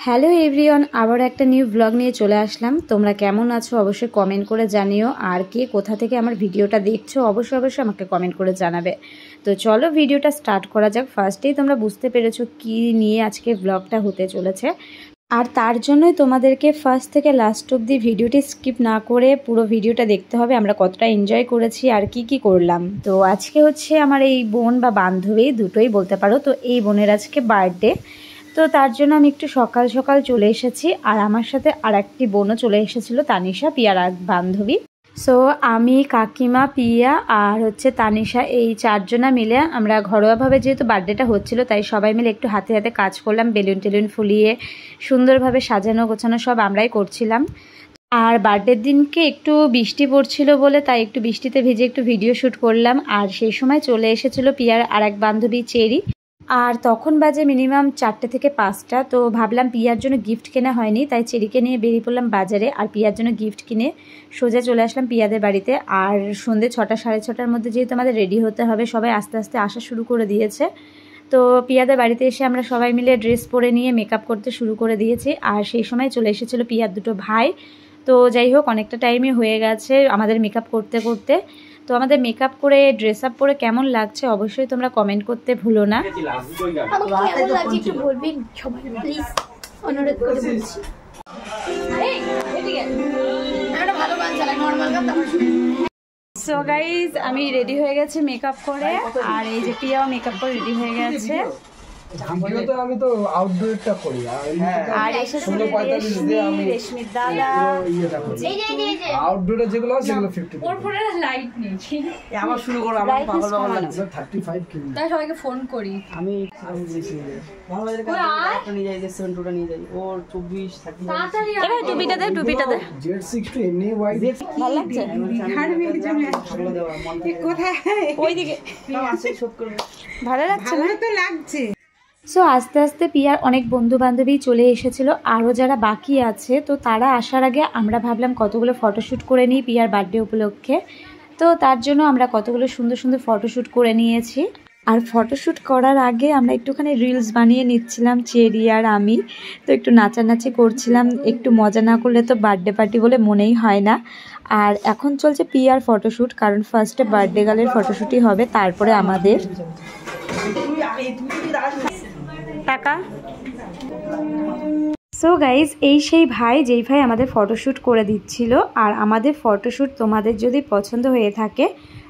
Hello everyone, আবার একটা new blog নিয়ে চলে আসলাম। তোমরা কেমন আছো অবশ্যই কমেন্ট করে জানিও, আর কে কোথা থেকে আমার ভিডিওটা দেখছো অবশ্যই আমাকে কমেন্ট করে জানাবে। তো চলো ভিডিওটা স্টার্ট করা যাক। ফার্স্টেই তোমরা বুঝতে পেরেছো কি নিয়ে আজকে ব্লগটা হতে চলেছে, আর তার জন্যই তোমাদেরকে ফার্স্ট থেকে লাস্ট অবধি ভিডিওটি স্কিপ না করে পুরো ভিডিওটা দেখতে হবে। আমরা কতটা এনজয় করেছি আর কি করলাম। তো আজকে হচ্ছে আমার এই বোন বা বান্ধবী দুটোই বলতে পারো, তো এই বোনের আজকে বার্থডে। তো তার জন্য আমি একটু সকাল সকাল চলে এসেছি, আর আমার সাথে আর একটি বোনও চলে এসেছিলো, তানিশা, পিয়ার এক বান্ধবী। সো আমি, কাকিমা, পিয়া আর হচ্ছে তানিশা, এই চারজনা মিলে আমরা ঘরোয়াভাবে, যেহেতু বার্থডেটা হচ্ছিলো তাই সবাই মিলে একটু হাতে হাতে কাজ করলাম। বেলুন টেলুন ফুলিয়ে সুন্দরভাবে সাজানো গোছানো সব আমরাই করছিলাম। আর বার্থডের দিনকে একটু বৃষ্টি পড়ছিল বলে তাই একটু বৃষ্টিতে ভিজে একটু ভিডিও শ্যুট করলাম। আর সেই সময় চলে এসেছিলো পিয়ার আর এক বান্ধবী চেরি, আর তখন বাজে মিনিমাম 4টে থেকে 5টা। তো ভাবলাম পিয়ার জন্য গিফট কেনা হয়নি, তাই চেরিকে নিয়ে বেরিয়ে পড়লাম বাজারে, আর পিয়ার জন্য গিফট কিনে সোজা চলে আসলাম পিয়াদের বাড়িতে। আর সন্ধ্যে 6টা সাড়ে 6টার মধ্যে যেহেতু আমাদের রেডি হতে হবে, সবাই আস্তে আস্তে আসা শুরু করে দিয়েছে। তো পিয়াদের বাড়িতে এসে আমরা সবাই মিলে ড্রেস পরে নিয়ে মেকআপ করতে শুরু করে দিয়েছি। আর সেই সময় চলে এসেছিলো পিয়ার দুটো ভাই। তো যাই হোক, অনেকটা টাইমই হয়ে গেছে আমাদের মেকআপ করতে করতে। তো আমাদের মেকআপ করে ড্রেস আপ পরে কেমন লাগছে অবশ্যই তোমরা কমেন্ট করতে ভুলো না। সো গাইজ, আমি রেডি হয়ে গেছি মেকআপ করে, আর এই যে পিয়াও মেকআপ করে রেডি হয়ে গেছে। আমি তো আউটডোরটা করি, আর এসেছিল রেশমির দাদা। আউটডোরে যেগুলো আছে সেগুলো 50 ওর ফোনে লাইট নেই। আমার শুরু করো, আমার পাগল পাগল লাগছে। 35 কিলো। তাই সবাইকে ফোন করি। আমি ভালো লাগে একটা নিয়ে যাই, 72টা নিয়ে যাই। ওর 24 30 তাড়াতাড়ি এবার টুপিটা দে, টুপিটা দে। Z6 টু এমনি ওয়াইড ভালো লাগছে? কোথায়? ওইদিকে আছে শোধ করবে। ভালো লাগছে না? তো লাগছে। সো আস্তে আস্তে পিয়ার অনেক বন্ধু বান্ধবী চলে এসেছিলো, আরও যারা বাকি আছে তো তারা আসার আগে আমরা ভাবলাম কতগুলো ফটোশ্যুট করে নিই পিয়ার বার্থডে উপলক্ষে। তো তার জন্য আমরা কতগুলো সুন্দর সুন্দর ফটোশ্যুট করে নিয়েছি। আর ফটোশ্যুট করার আগে আমরা একটুখানি রিলস বানিয়ে নিচ্ছিলাম চেরি আর আমি। তো একটু নাচানাচি করছিলাম, একটু মজা না করলে তো বার্থডে পার্টি বলে মনেই হয় না। আর এখন চলছে পিয়ার ফটোশ্যুট, কারণ ফার্স্টে বার্থডে গার্লের ফটোশ্যুটই হবে, তারপরে আমাদের। টাকা। সো গাইজ, এই সেই ভাই যেই ভাই আমাদের ফটোশ্যুট করে দিচ্ছিল। আর আমাদের ফটোশ্যুট তোমাদের যদি পছন্দ হয়ে থাকে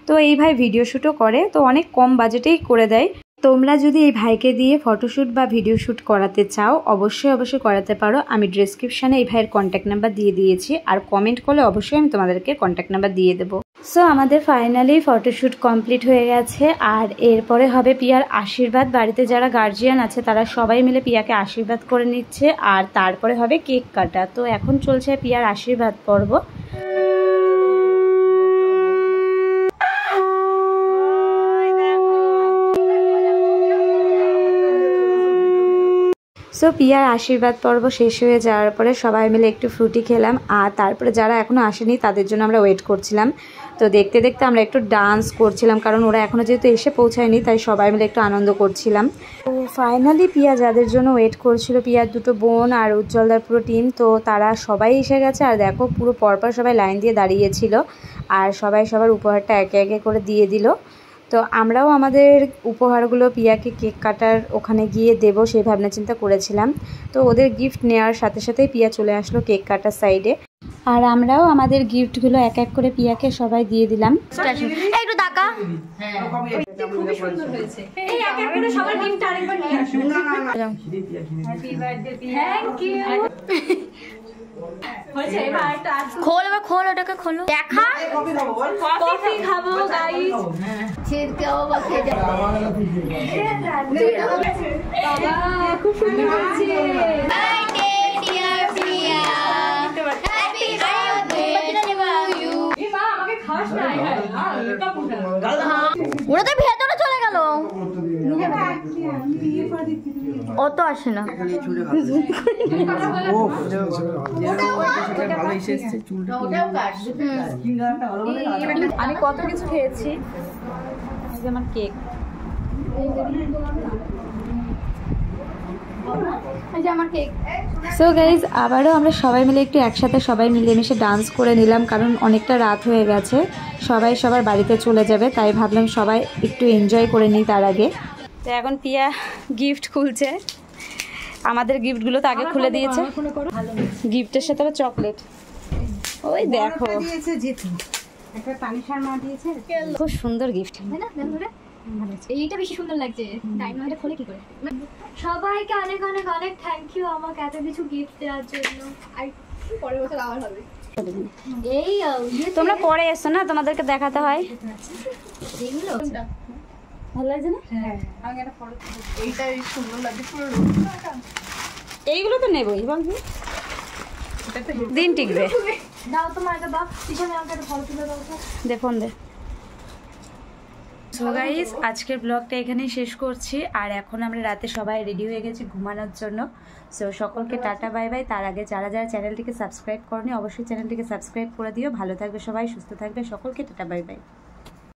তো এই ভাই ভিডিও শ্যুটও করে, তো অনেক কম বাজেটেই করে দেয়। তোমরা যদি এই ভাইকে দিয়ে ফটোশ্যুট বা ভিডিও শ্যুট করাতে চাও অবশ্যই করাতে পারো। আমি ডেসক্রিপশানে এই ভাইয়ের কন্ট্যাক্ট নাম্বার দিয়ে দিয়েছি, আর কমেন্ট করলে অবশ্যই আমি তোমাদেরকে কন্ট্যাক্ট নাম্বার দিয়ে দেবো। সো আমাদের ফাইনালি ফটোশ্যুট কমপ্লিট হয়ে গেছে, আর এরপরে হবে পিয়ার আশীর্বাদ। বাড়িতে যারা গার্জিয়ান আছে তারা সবাই মিলে পিয়াকে আশীর্বাদ করে নিচ্ছে, আর তারপরে হবে কেক কাটা। তো এখন চলছে পিয়ার আশীর্বাদ পর্ব। সো পিয়ার আশীর্বাদ পর্ব শেষ হয়ে যাওয়ার পরে সবাই মিলে একটু ফ্রুটি খেলাম, আর তারপরে যারা এখনও আসেনি তাদের জন্য আমরা ওয়েট করছিলাম। তো দেখতে দেখতে আমরা একটু ডান্স করছিলাম, কারণ ওরা এখনও যেহেতু এসে পৌঁছায়নি তাই সবাই মিলে একটু আনন্দ করছিলাম। তো ফাইনালি পিয়া যাদের জন্য ওয়েট করছিল, পিয়ার দুটো বোন আর উজ্জ্বলদার পুরো টিম, তো তারা সবাই এসে গেছে। আর দেখো পুরো পরপর সবাই লাইন দিয়ে দাঁড়িয়েছিল, আর সবাই সবার উপহারটা একে একে করে দিয়ে দিল। তো আমরাও আমাদের উপহারগুলো পিয়াকে কেক কাটার ওখানে গিয়ে দেবো সেই ভাবনা চিন্তা করেছিলাম। তো ওদের গিফট নেওয়ার সাথে সাথেই পিয়া চলে আসলো কেক কাটার সাইডে, আর আমরাও আমাদের গিফটগুলো এক এক করে পিয়াকে সবাই দিয়ে দিলাম। একটু টাকা খুবই সুন্দর হয়েছে। এই এক এক করে সবার গিফট আরেকবার নিয়ে আসুন। Happy birthday Piya. Thank you. হয়েছে, এবার একটা খোল, এবার খোল, ওটাকে খোলো, দেখা। কফি খাবো গাইস। বাবা খুব সুন্দর হয়েছে। ওরা তো ভেতরে চলে গেল, অত আসে না। আমি কত কিছু খেয়েছি, আমার কেক। এই যে আমার কেক। সো গাইজ আবারও আমরা সবাই মিলে একটু একসাথে সবাই মিলেমিশে ডান্স করে নিলাম, কারণ অনেকটা রাত হয়ে গেছে, সবাই সবার বাড়িতে চলে যাবে, তাই ভাবলাম সবাই একটু এনজয় করে নিই তার আগে। তো এখন পিয়া গিফট খুলছে, আমাদের গিফটগুলো তো আগে খুলে দিয়েছে, গিফটের সাথে আবার চকলেট। ওই দেখো দিয়েছে জিতু, একটা তানিশার মা দিয়েছে, খুব সুন্দর গিফট। তাই না? দেখো রে, এইটা বেশি সুন্দর লাগছে। ডায়মন্ডটা খোলে কি করে? সবাইকে অনেক অনেক অনেক থ্যাংক ইউ আমাকে এত কিছু গিফট দেওয়ার জন্য। আর পরের বছর আবার হবে। এই তোমরা পরে এসো না, তোমাদেরকে দেখাতে হয়। এইগুলো ভালো লাগছে না? হ্যাঁ, আমাকে একটা ফটো। এইটাই সুন্দর লাগছে পুরো। এইগুলো তো নেবই, বলবি দিন টিকবে। দাও তোমার একটা বাপ পিছনে আমাকে একটা ফটো তুলে দাও তো। দে ফোন দে। সো গাইস আজকের ব্লগটা এখানেই শেষ করছি, আর এখন আমরা রাতে সবাই রেডি হয়ে গেছি ঘুমানোর জন্য। সো সকলকে টাটা বাই বাই। তার আগে যারা যারা চ্যানেলটিকে সাবস্ক্রাইব করনি অবশ্যই চ্যানেলটিকে সাবস্ক্রাইব করে দিও। ভালো থাকবে সবাই, সুস্থ থাকবে, সকলকে টাটা বাই বাই।